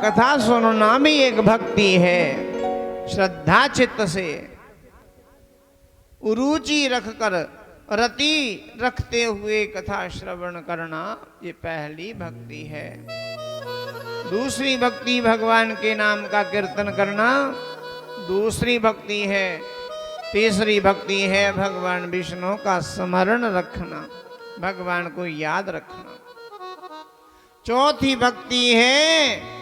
कथा सुनना भी एक भक्ति है। श्रद्धा चित्त से रुचि रखकर रति रखते हुए कथा श्रवण करना, ये पहली भक्ति है। दूसरी भक्ति भगवान के नाम का कीर्तन करना, दूसरी भक्ति है। तीसरी भक्ति है भगवान विष्णु का स्मरण रखना, भगवान को याद रखना। चौथी भक्ति है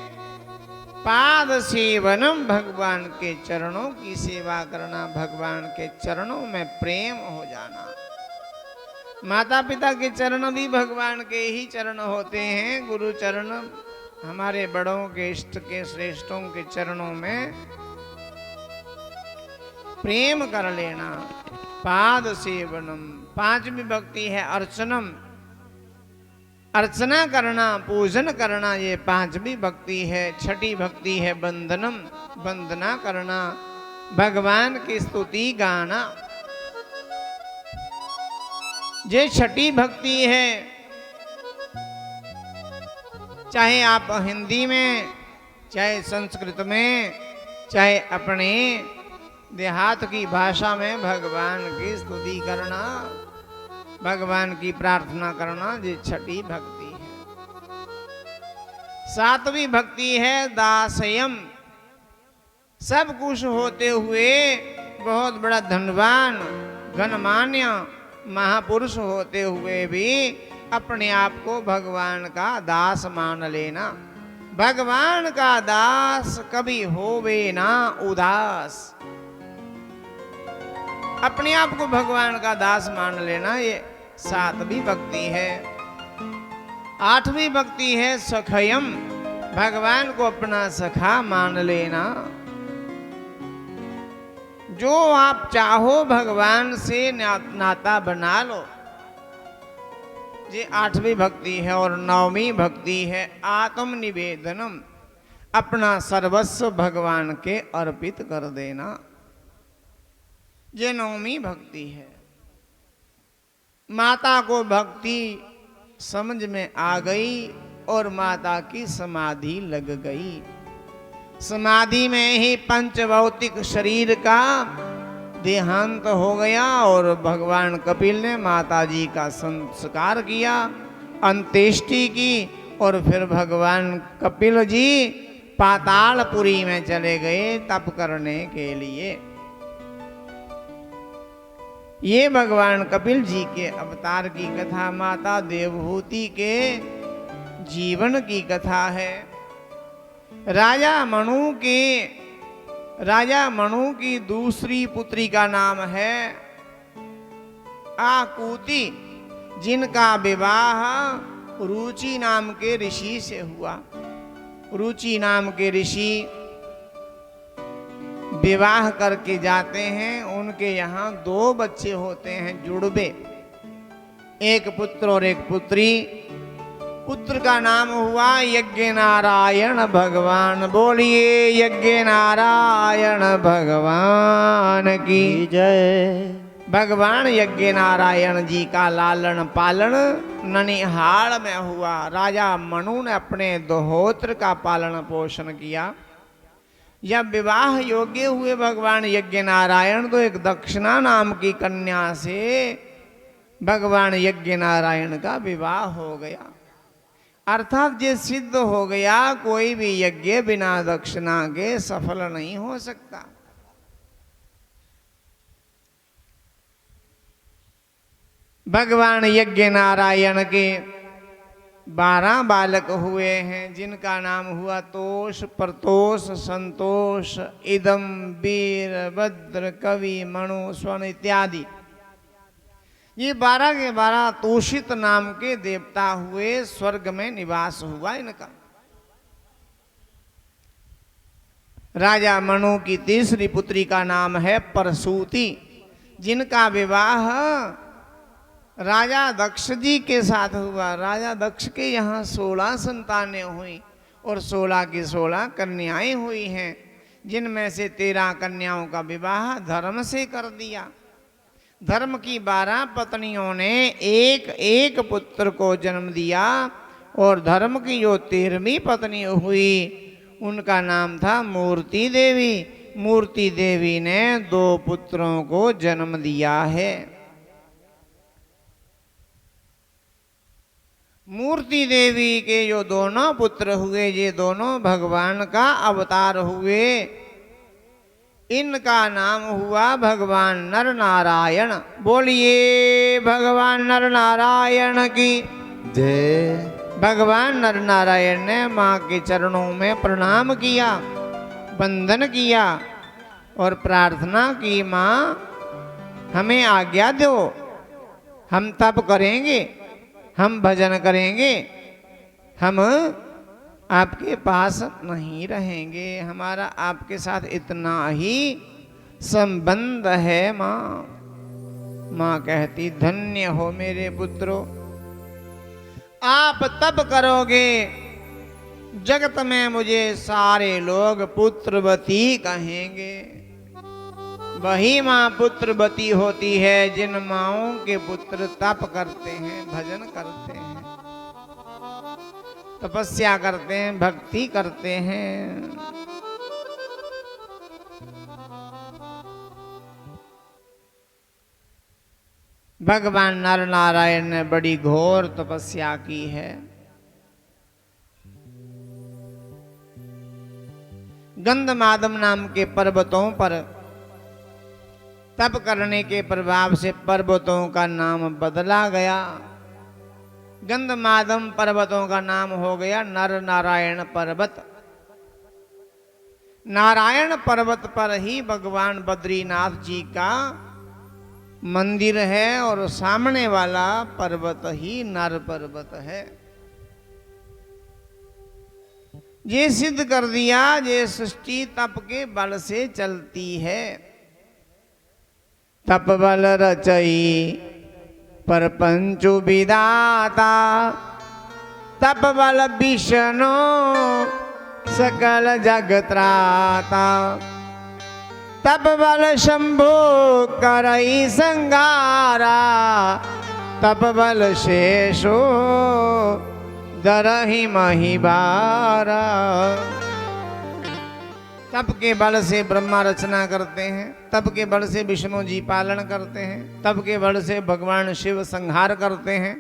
पाद सेवनम, भगवान के चरणों की सेवा करना, भगवान के चरणों में प्रेम हो जाना। माता पिता के चरण भी भगवान के ही चरण होते हैं। गुरु चरण, हमारे बड़ों के, इष्ट के, श्रेष्ठों के चरणों में प्रेम कर लेना। पाद सेवनम। पांचवी भक्ति है अर्चनम, अर्चना करना, पूजन करना, ये पांचवी भक्ति है। छठी भक्ति है वंदनम, वंदना करना, भगवान की स्तुति गाना। ये छठी भक्ति है। चाहे आप हिंदी में, चाहे संस्कृत में, चाहे अपने देहात की भाषा में भगवान की स्तुति करना, भगवान की प्रार्थना करना, ये छठी भक्ति है। सातवीं भक्ति है दासयम। सब कुछ होते हुए, बहुत बड़ा धनवान, गणमान्य महापुरुष होते हुए भी अपने आप को भगवान का दास मान लेना। भगवान का दास कभी होवे ना उदास। अपने आप को भगवान का दास मान लेना, ये सातवीं भक्ति है। आठवीं भक्ति है सखयम, भगवान को अपना सखा मान लेना। जो आप चाहो भगवान से नाता बना लो, ये आठवीं भक्ति है। और नौवीं भक्ति है आत्मनिवेदनम, अपना सर्वस्व भगवान के अर्पित कर देना, ये नौवीं भक्ति है। माता को भक्ति समझ में आ गई और माता की समाधि लग गई। समाधि में ही पंचभौतिक शरीर का देहांत हो गया और भगवान कपिल ने माता जी का संस्कार किया, अंत्येष्टि की। और फिर भगवान कपिल जी पातालपुरी में चले गए तप करने के लिए। ये भगवान कपिल जी के अवतार की कथा, माता देवहूति के जीवन की कथा है। राजा मनु की दूसरी पुत्री का नाम है आकुति, जिनका विवाह रुचि नाम के ऋषि से हुआ। रुचि नाम के ऋषि विवाह करके जाते हैं। उनके यहाँ 2 बच्चे होते हैं जुड़वे, एक पुत्र और एक पुत्री। पुत्र का नाम हुआ यज्ञ नारायण भगवान। बोलिए यज्ञ नारायण भगवान की जय। भगवान यज्ञ नारायण जी का लालन पालन ननिहाल में हुआ। राजा मनु ने अपने दोहोत्र का पालन पोषण किया। जब विवाह योग्य हुए भगवान यज्ञ नारायण, तो एक दक्षिणा नाम की कन्या से भगवान यज्ञ नारायण का विवाह हो गया। अर्थात ये सिद्ध हो गया कोई भी यज्ञ बिना दक्षिणा के सफल नहीं हो सकता। भगवान यज्ञ नारायण के 12 बालक हुए हैं, जिनका नाम हुआ तोष, प्रतोष, संतोष, इदम, वीर, भद्र, कवि, मनु, स्वर्ण इत्यादि। ये 12 के 12 तोषित नाम के देवता हुए। स्वर्ग में निवास हुआ इनका। राजा मनु की तीसरी पुत्री का नाम है परसूति, जिनका विवाह राजा दक्ष जी के साथ हुआ। राजा दक्ष के यहाँ 16 संतानें हुई और 16 की 16 कन्याएं हुई हैं, जिनमें से 13 कन्याओं का विवाह धर्म से कर दिया। धर्म की 12 पत्नियों ने एक एक पुत्र को जन्म दिया और धर्म की जो 13वीं पत्नी हुई उनका नाम था मूर्ति देवी। मूर्ति देवी ने 2 पुत्रों को जन्म दिया है। मूर्ति देवी के जो दोनों पुत्र हुए, ये दोनों भगवान का अवतार हुए। इनका नाम हुआ भगवान नर नारायण। बोलिए भगवान नर नारायण की जय। भगवान नर नारायण ने माँ के चरणों में प्रणाम किया, वंदन किया और प्रार्थना की, माँ हमें आज्ञा दो, हम तप करेंगे, हम भजन करेंगे, हम आपके पास नहीं रहेंगे, हमारा आपके साथ इतना ही संबंध है माँ। माँ कहती, धन्य हो मेरे पुत्रों, आप तप करोगे, जगत में मुझे सारे लोग पुत्रवती कहेंगे। वही माँ पुत्रवती होती है जिन माँओं के पुत्र तप करते हैं, भजन करते हैं, तपस्या करते हैं, भक्ति करते हैं। भगवान नर नारायण ने बड़ी घोर तपस्या की है। गंधमादम नाम के पर्वतों पर तप करने के प्रभाव से पर्वतों का नाम बदला गया। गंधमादम पर्वतों का नाम हो गया नर नारायण पर्वत। नारायण पर्वत पर ही भगवान बद्रीनाथ जी का मंदिर है और सामने वाला पर्वत ही नर पर्वत है। ये सिद्ध कर दिया, ये सृष्टि तप के बल से चलती है। तप बल रचई परपंचु विदाता, तप बल विष्णु सकल जगत्राता, तप बल शंभु करई संगारा, तप बल शेषो दरहि महिबारा। तप के बल से ब्रह्मा रचना करते हैं, तप के बल से विष्णु जी पालन करते हैं, तप के बल से भगवान शिव संहार करते हैं,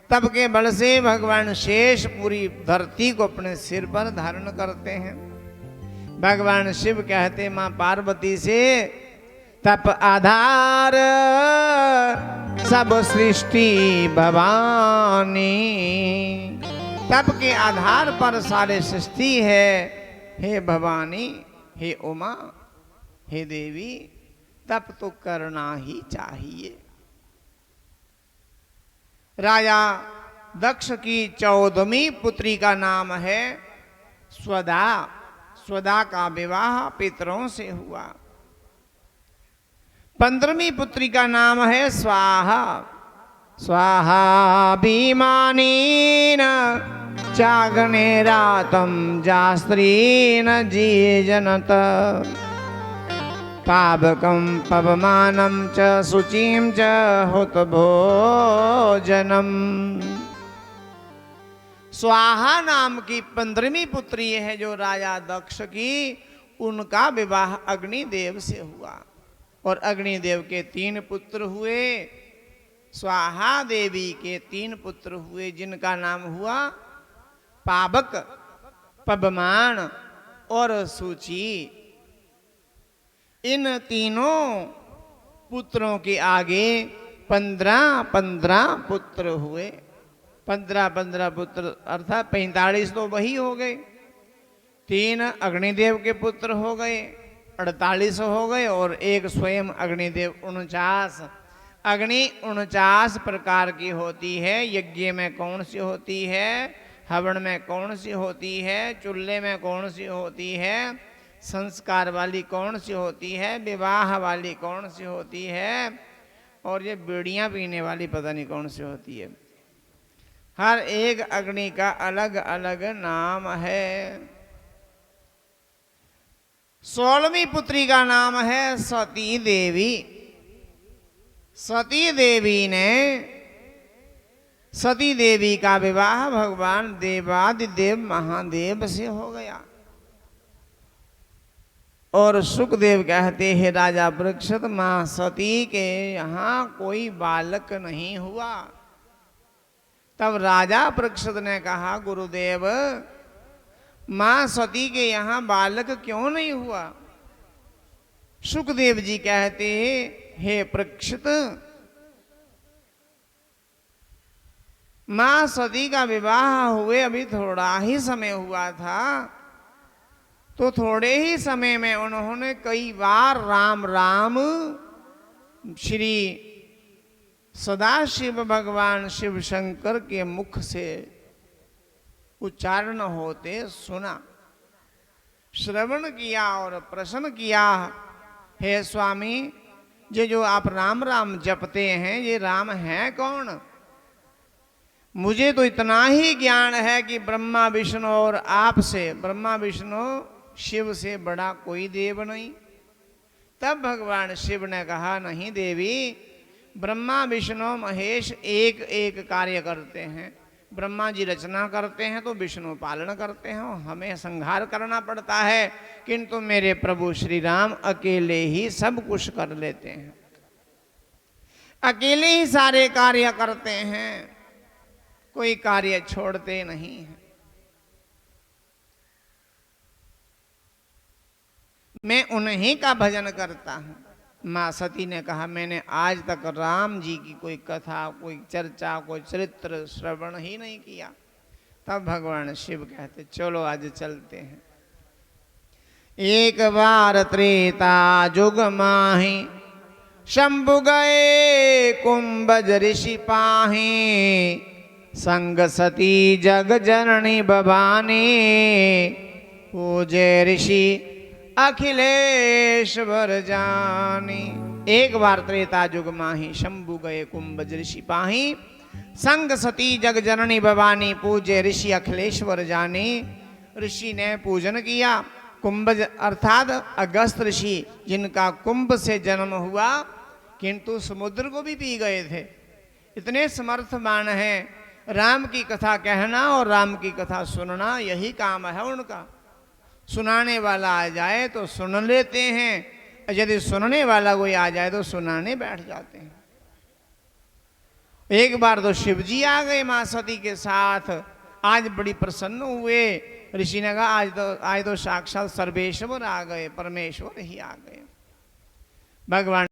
तप के बल से भगवान शेष पूरी धरती को अपने सिर पर धारण करते हैं। भगवान शिव कहते मां पार्वती से, तप आधार सब सृष्टि भवानी। तप के आधार पर सारे सृष्टि है। हे भवानी, हे उमा, हे देवी, तप तो करना ही चाहिए। राजा दक्ष की 14वीं पुत्री का नाम है स्वदा। स्वदा का विवाह पितरों से हुआ। 15वीं पुत्री का नाम है स्वाहा। स्वाहा भीमानीन चाग्ने रातम जास्त्रीन जीजनत, पावकं पवमानं च शुचिं च हुत भोजनम। स्वाहा नाम की 15वीं पुत्री है जो राजा दक्ष की, उनका विवाह अग्निदेव से हुआ और अग्निदेव के 3 पुत्र हुए। स्वाहा देवी के 3 पुत्र हुए जिनका नाम हुआ पावक, पवमान और सूची। इन तीनों पुत्रों के आगे 15-15 पुत्र हुए। 15-15 पुत्र अर्थात 45 तो वही हो गए। 3 अग्निदेव के पुत्र हो गए, 48 हो गए और एक स्वयं अग्निदेव 49। अग्नि 49 प्रकार की होती है। यज्ञ में कौन सी होती है, हवन में कौन सी होती है, चूल्हे में कौन सी होती है, संस्कार वाली कौन सी होती है, विवाह वाली कौन सी होती है, और ये बीड़ियाँ पीने वाली पता नहीं कौन सी होती है। हर एक अग्नि का अलग अलग नाम है। 16वीं पुत्री का नाम है सती देवी। सती देवी ने सती देवी का विवाह भगवान देवादिदेव महादेव से हो गया। और सुखदेव कहते हैं राजा परीक्षित, मां सती के यहां कोई बालक नहीं हुआ। तब राजा परीक्षित ने कहा, गुरुदेव मां सती के यहां बालक क्यों नहीं हुआ? सुखदेव जी कहते हैं, हे परीक्षित, मां सती का विवाह हुए अभी थोड़ा ही समय हुआ था, तो थोड़े ही समय में उन्होंने कई बार राम राम श्री सदाशिव भगवान शिव शंकर के मुख से उच्चारण होते सुना, श्रवण किया और प्रश्न किया, हे स्वामी, ये जो आप राम राम जपते हैं, ये राम है कौन? मुझे तो इतना ही ज्ञान है कि ब्रह्मा विष्णु और आप से, ब्रह्मा विष्णु शिव से बड़ा कोई देव नहीं। तब भगवान शिव ने कहा, नहीं देवी, ब्रह्मा विष्णु महेश एक एक कार्य करते हैं। ब्रह्मा जी रचना करते हैं तो विष्णु पालन करते हैं, हमें संहार करना पड़ता है, किंतु मेरे प्रभु श्री राम अकेले ही सब कुछ कर लेते हैं, अकेले ही सारे कार्य करते हैं, कोई कार्य छोड़ते नहीं हैं। मैं उन्हीं का भजन करता हूं। मां सती ने कहा, मैंने आज तक राम जी की कोई कथा, कोई चर्चा, कोई चरित्र श्रवण ही नहीं किया। तब भगवान शिव कहते, चलो आज चलते हैं। एक बार त्रेता जुग माही, शंभु गए कुंभज ऋषि पाही, संग सती जग जननी भवानी, पूजे ऋषि अखिलेश्वर जानी। एक बार त्रेता जुग माही, शंभु गए कुंभज ऋषि पाही, संग सती जग जननी भवानी, पूजे ऋषि अखिलेश्वर जानी। ऋषि ने पूजन किया। कुंभज अर्थात अगस्त ऋषि, जिनका कुंभ से जन्म हुआ किंतु समुद्र को भी पी गए थे, इतने समर्थवान हैं। राम की कथा कहना और राम की कथा सुनना, यही काम है उनका। सुनाने वाला आ जाए तो सुन लेते हैं, यदि सुनने वाला कोई आ जाए तो सुनाने बैठ जाते हैं। एक बार तो शिव जी आ गए मां सती के साथ, आज बड़ी प्रसन्न हुए। ऋषि ने कहा, आज तो साक्षात सर्वेश्वर आ गए, परमेश्वर ही आ गए। भगवान